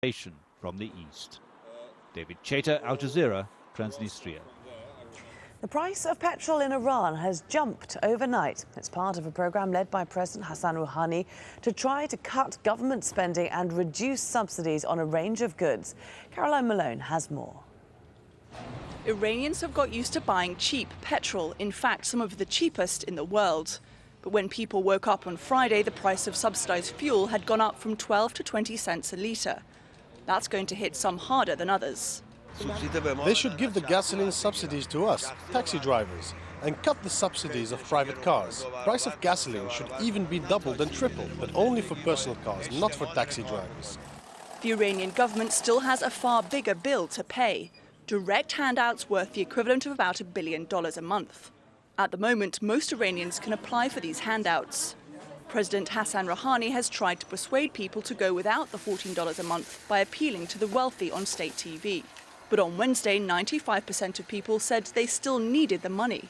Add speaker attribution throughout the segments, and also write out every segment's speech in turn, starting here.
Speaker 1: from the east. David Chater, Al Jazeera, Transnistria.
Speaker 2: The price of petrol in Iran has jumped overnight. It's part of a program led by President Hassan Rouhani to try to cut government spending and reduce subsidies on a range of goods. Caroline Malone has more.
Speaker 3: Iranians have got used to buying cheap petrol, in fact, some of the cheapest in the world. But when people woke up on Friday, the price of subsidised fuel had gone up from 12 to 20 cents a litre. That's going to hit some harder than others.
Speaker 4: They should give the gasoline subsidies to us, taxi drivers, and cut the subsidies of private cars. Price of gasoline should even be doubled and tripled, but only for personal cars, not for taxi drivers.
Speaker 3: The Iranian government still has a far bigger bill to pay. Direct handouts worth the equivalent of about $1 billion a month. At the moment, most Iranians can apply for these handouts. President Hassan Rouhani has tried to persuade people to go without the $14 a month by appealing to the wealthy on state TV. But on Wednesday, 95% of people said they still needed the money.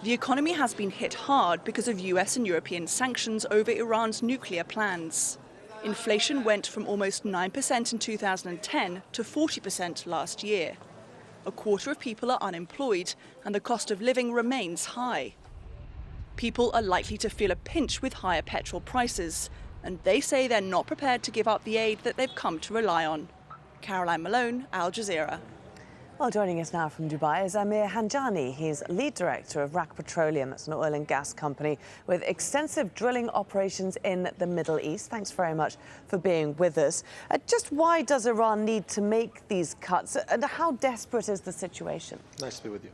Speaker 3: The economy has been hit hard because of US and European sanctions over Iran's nuclear plans. Inflation went from almost 9% in 2010 to 40% last year. A quarter of people are unemployed, and the cost of living remains high. People are likely to feel a pinch with higher petrol prices, and they say they're not prepared to give up the aid that they've come to rely on. Caroline Malone, Al Jazeera.
Speaker 2: Well, joining us now from Dubai is Amir Handjani. He's lead director of Petroleum. That's an oil and gas company with extensive drilling operations in the Middle East. Thanks very much for being with us. Just why does Iran need to make these cuts, and how desperate is the situation?
Speaker 5: Nice to be with you.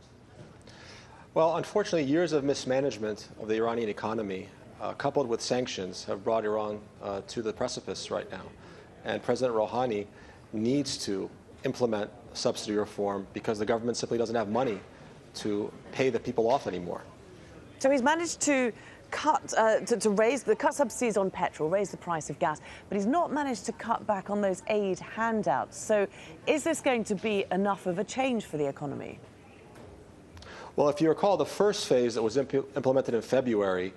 Speaker 5: Well, unfortunately, years of mismanagement of the Iranian economy, coupled with sanctions, have brought Iran to the precipice right now. And President Rouhani needs to implement subsidy reform because the government simply doesn't have money to pay the people off anymore.
Speaker 2: So he's managed to cut subsidies on petrol, raise the price of gas, but he's not managed to cut back on those aid handouts. So is this going to be enough of a change for the economy?
Speaker 5: Well, if you recall, the first phase that was implemented in February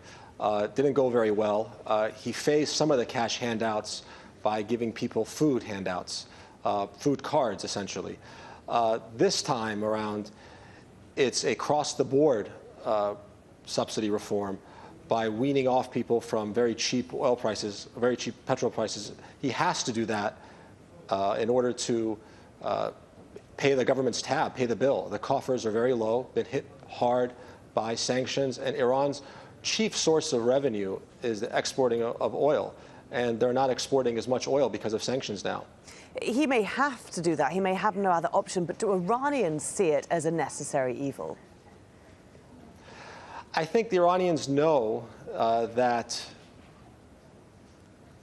Speaker 5: didn't go very well. He phased some of the cash handouts by giving people food handouts. Food cards, essentially. This time around, it's across-the-board subsidy reform by weaning off people from very cheap oil prices, very cheap petrol prices. He has to do that in order to pay the government's tab, pay the bill. The coffers are very low, been hit hard by sanctions, and Iran's chief source of revenue is the exporting of oil, and they're not exporting as much oil because of sanctions now.
Speaker 2: He may have to do that. He may have no other option, but do Iranians see it as a necessary evil?
Speaker 5: I think the Iranians know that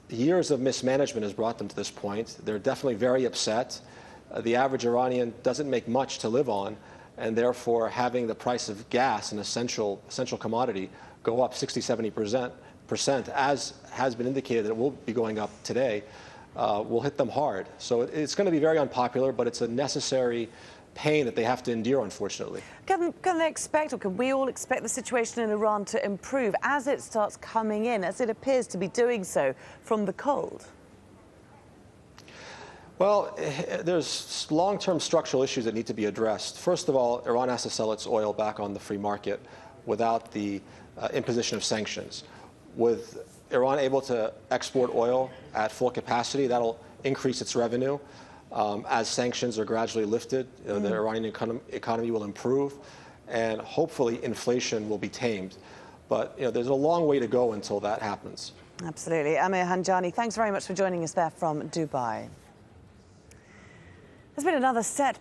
Speaker 5: years of mismanagement has brought them to this point. They're definitely very upset. The average Iranian doesn't make much to live on, and therefore having the price of gas, an essential commodity, go up 60–70%, as has been indicated that it will be going up today, will hit them hard. So it's going to be very unpopular, but it's a necessary pain that they have to endure, unfortunately.
Speaker 2: Can they expect, or can we all expect the situation in Iran to improve as it starts coming in, as it appears to be doing so from the cold?
Speaker 5: Well, there's long-term structural issues that need to be addressed. First of all, Iran has to sell its oil back on the free market without the imposition of sanctions. With Iran able to export oil at full capacity, that'll increase its revenue. As sanctions are gradually lifted, the Iranian economy will improve, and hopefully inflation will be tamed. But there's a long way to go until that happens.
Speaker 2: Absolutely. Amir Handjani, thanks very much for joining us there from Dubai. There's been another set